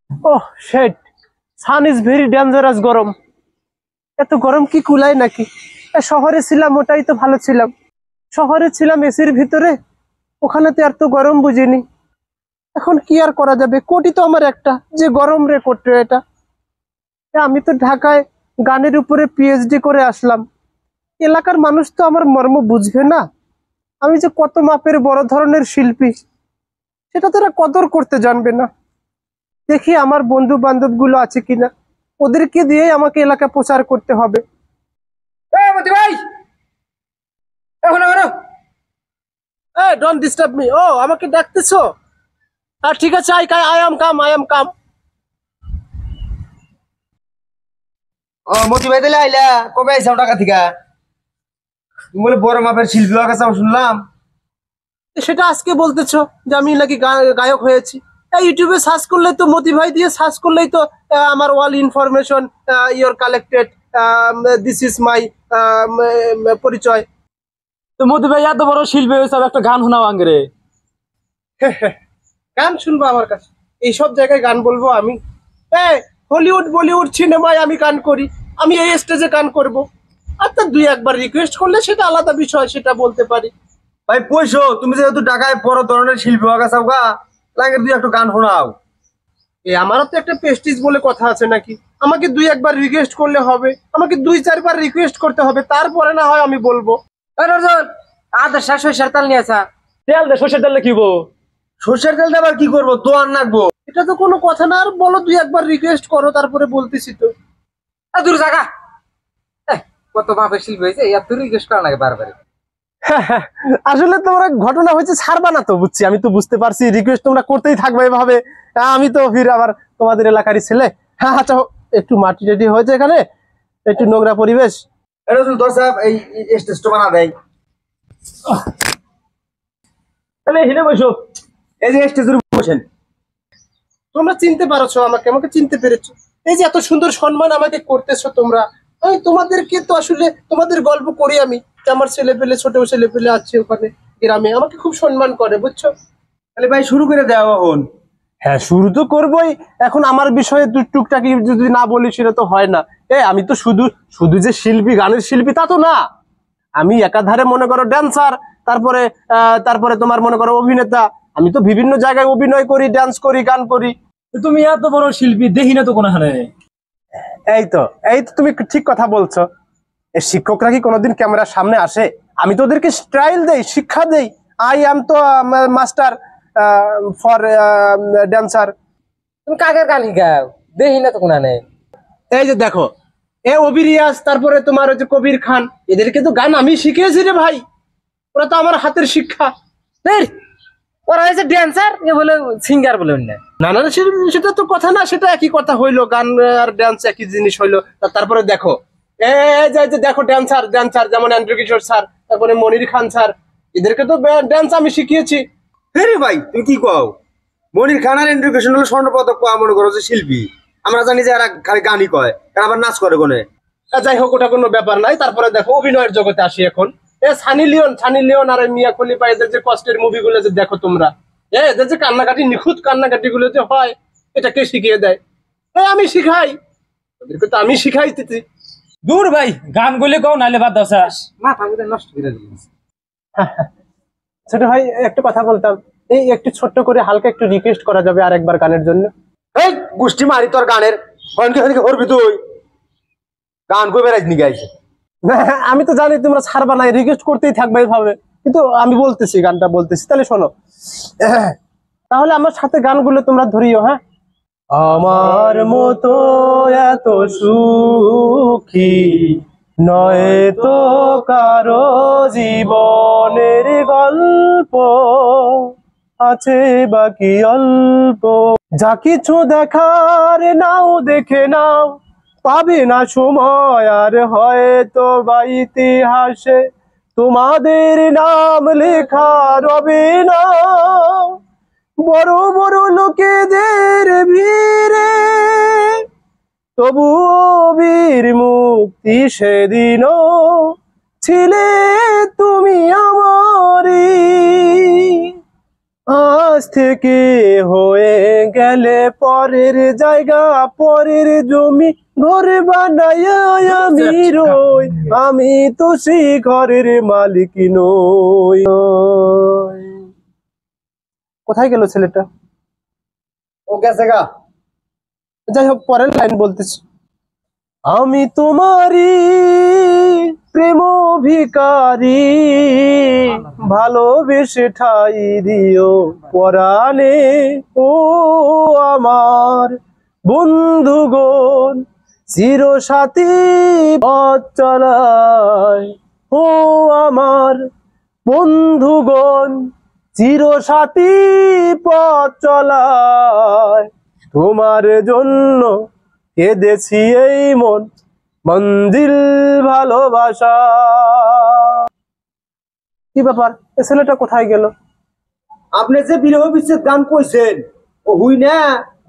ওহ শেট, sun is very dangerous. গরম, এত গরম কি কুলায় নাকি? শহরে ছিলাম, ওটাই তো ভালো ছিলাম। শহরে ছিলাম এসির ভিতরে, ওখানে তো এত গরম বুঝিনি। এখন কি আর করা যাবে, কোটি তো আমার একটা, যে গরম রে কোটি এটা। আমি তো ঢাকায় গানের উপরে পিএইচডি করে আসলাম, এলাকার মানুষ তো আমার মর্ম বুঝবে না। আমি যে কত মাপের বড় ধরনের শিল্পী, সেটা তারা কদর করতে জানবে না। দেখি আমার বন্ধু বান্ধব গুলো আছে কিনা, ওদেরকে দিয়ে আমাকে এলাকা প্রচার করতে হবে। মতি ভাই, এখন ডোন্ট ডিস্টার্ব মি। ও, আমাকে ডাকতেছো? ঠিক আছে, I am come, I am come. Moti ভাই তাহলে আইলা কবে আইসাও ঢাকা থেকে? তুমি বলে বড় মাপের শিল্পী হওয়ার কাছে শুনলাম। সেটা আজকে বলতেছো যে আমি নাকি গায়ক হয়েছি? ইউটিউবে সার্চ করলেই তো, মতি ভাই দিয়ে সার্চ করলেই তো আমার all information your collected, this is my পরিচয়। তো মতি ভাই এত বড় শিল্পী হয়েছে, একটা গান শোনাও আঙ্গরে। গান শুনবো আমার কাছে? এইসব জায়গায় গান বলবো আমি? হলিউড বলিউড সিনেমায় আমি গান করি, আমি এই স্টেজে গান করব? আর তা দুই একবার রিকোয়েস্ট করলে সেটা আলাদা বিষয়, সেটা বলতে পারি। ভাই পয়সো, তুমি যেহেতু ঢাকায় বড় ধরনের শিল্পী হওয়ার কাছে লাগে দুই একটা গান শোনাও। আমারও তো একটা প্রেস্টিজ বলে কথা আছে নাকি? আমাকে দুই একবার রিকোয়েস্ট করলে হবে? আমাকে দুই চারবার রিকোয়েস্ট করতে হবে, তারপরে না হয় আমি বলবো। আদা সরষের তেল নিয়ে আসা। তেল দে, সর্ষের তেল কি বো? সর্ষের তেল আবার কি করবো, দোয়ার নাকবো? এটা তো কোনো কথা না, আর বলো দুই একবার রিকোয়েস্ট করো, তারপরে বলতেছি তো। দূর জায়গা কত মাপের শিল্পী হয়েছে, এত রিকোয়েস্ট করা লাগে বারবার। আসলে তোমরা ঘটনা হয়েছে ছাড়বা না তো, বুঝছি, আমি তো বুঝতে পারছি। রিকোয়েস্ট তোমরা করতেই থাকবে এভাবে। আমি তো ফির আবার তোমাদের এলাকারই ছেলে। হ্যাঁ আচ্ছা, একটু মাটি টাটি হয়েছে এখানে, একটু নোংরা পরিবেশ। এটা দশ এই স্টেজটা বানা দেয়। তাহলে হিনে বসো, এই যে স্টেজের উপর বসেন। তোমরা চিনতে পারছো আমাকে, আমাকে চিনতে পেরেছো? এই যে এত সুন্দর সম্মান আমাকে করতেছো তোমরা, আমি তোমাদেরকে তো আসলে তোমাদের গল্প করি আমি, যে আমার ছেলে পেলে, ছোট ছেলে পেলে আছে ওখানে গ্রামে, আমাকে খুব সম্মান করে, বুঝছো? তাহলে ভাই শুরু করে দেওয়া এখন। হ্যাঁ, শুরু তো করবোই। এখন আমার বিষয়ে টুকটাকি যদি না বলি সেটা তো হয় না। আমি তো শুধু শুধু যে শিল্পী, গানের শিল্পী তা তো না। আমি একাধারে মনে করো ড্যান্সার, তারপরে তারপরে তোমার মনে করো অভিনেতা। আমি তো বিভিন্ন জায়গায় অভিনয় করি, ডান্স করি, গান করি। তুমি এত বড় শিল্পী দেখি না তো কোনখানে। এই তো তুমি ঠিক কথা বলছো। শিক্ষকরা কি কোনোদিন ক্যামেরার সামনে আসে? আমি তো ওদেরকে স্টাইল দেই, শিক্ষা দেই। আই এম তো মাস্টার ফর ড্যান্সার। তুমি কাকের গান শিখাও, দেখি না তো কোনখানে। এই যে দেখো, অবি রিয়াজ, তারপরে তোমার হচ্ছে কবির খান, এদেরকে তো গান আমি শিখিয়েছি রে ভাই। ওরা তো আমার হাতের শিক্ষা। ওরা হয়েছে ড্যান্সার, এ বলে সিঙ্গার বলে না। না না, সেটা তো কথা না, সেটা একই কথা হইলো, গান আর ডান্স একই জিনিস হইলো। তারপরে দেখো, এই যে দেখো ড্যান্সার ড্যান্সার যেমন অ্যান্ড্রু কিশোর স্যার, তারপরে মনির খান স্যার, এদেরকে তো ডান্স আমি শিখিয়েছি। হ্যাঁ ভাই, তুমি কি কও? মনির খান আর এডুকেশন হলো স্বর্ণপদক পাওয়া মনে করো যে শিল্পী। আমরা জানি যে এরা খালি গানই কয়, এরা আবার নাচ করে কোনে। যাই হোক, ওটা কোনো ব্যাপার নাই। তারপরে দেখো অভিনয়ের জগতে আসি এখন। সানি লিওন আর মিয়া খলিফা, এদের যে কষ্টের মুভিগুলো যে দেখো তোমরা, এদের যে কান্নাকাটি, নিখুঁত কান্নাকাটি গুলো যে হয়, এটা কে শিখিয়ে দেয়? আমি শিখাই, ওদেরকে তো আমি শিখাইতেছি। দূর ভাই, গান গুলি কও, নাইলে বাদ দাও শেষ। মাথা বোধহয় নষ্ট করে দিয়েছে। ছোট ভাই, একটা কথা বলতাম, এই একটু ছোট্ট করে হালকা একটু রিকোয়েস্ট করা যাবে আর একবার গানের জন্য? এই গোষ্ঠী মারি তোর গানের করবি তুই? গান কই বেড়াইছ নি গাইছে? আমি তো জানি তোমরা ছাড়বা না, রিকোয়েস্ট করতেই থাকবে এইভাবে, কিন্তু আমি বলতেছি, গানটা বলতেছি, তাহলে শোনো। তাহলে আমার সাথে গানগুলো তোমরা ধরিও। হ্যাঁ, আমার মতো এত সুখী নয় তো কারো জীবনের গল্প, আছে বাকি অল্প। যা কিছু দেখার নাও দেখে নাও, পাবে না সময় আর হয়তো বা ইতিহাসে তোমাদের নাম লেখা রবে না। বড় বড় লোকেদের ভিড়ে তবুও বীর মুক্তি সেদিনও ছিলে তুমি আমারই। আজ থেকে হয়ে গেলে পরের জায়গা পরের জমি ঘরে বানায় আমি রই, আমি তো সেই ঘরের মালিক নই। কোথায় গেল ছেলেটা? ও গেছে গা। যাই হোক, পরের লাইন বলতেছি। আমি তোমারই প্রেম ভিকারি, ভালোবেসে ঠাই দিও পরাণে ও আমার বন্ধুগণ, চিরসাথী পথ চলায় ও আমার বন্ধুগণ, চিরসাথী পথ চলায় তোমার জন্য কেঁদেছি এই মন মঞ্জিল ভালোবাসা। কি ব্যাপার, এ ছেলেটা কোথায় গেল? আপনি যে বিরহ বিচ্ছেদ গান কইছেন ও হুই না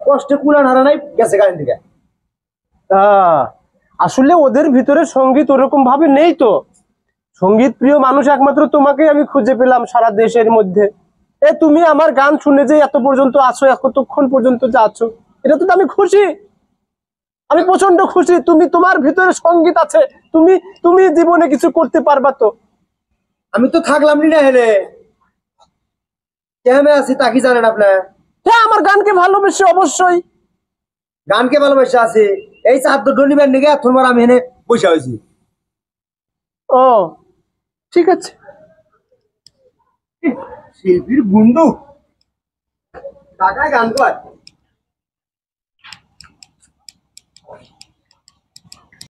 কষ্টে কুলান হারা নাই গেছে গান থেকে। আসলে ওদের ভিতরে সঙ্গীত ওরকম ভাবে নেই তো। সঙ্গীত প্রিয় মানুষ একমাত্র তোমাকে আমি খুঁজে পেলাম সারা দেশের মধ্যে। তুমি আমার গান শুনে যে এত পর্যন্ত আছো, এতক্ষণ পর্যন্ত যে আছো, এটা তো আমি খুশি, আমি প্রচন্ড খুশি। তুমি, তোমার ভিতরে সঙ্গীত আছে, তুমি তুমি জীবনে কিছু করতে পারবা তো। আমি তো থাকলাম না হেলে কেমন আছি তা কি জানেন আপনার? হ্যাঁ, আমার গানকে ভালোবেসে অবশ্যই। গানকে ভালোবাসা আছে, এই চার নিবেন নিগে তোমার আমি এনে বসে হয়েছি। ও ঠিক আছে। শিল্পীর বন্ধু টাকায় গান কয়।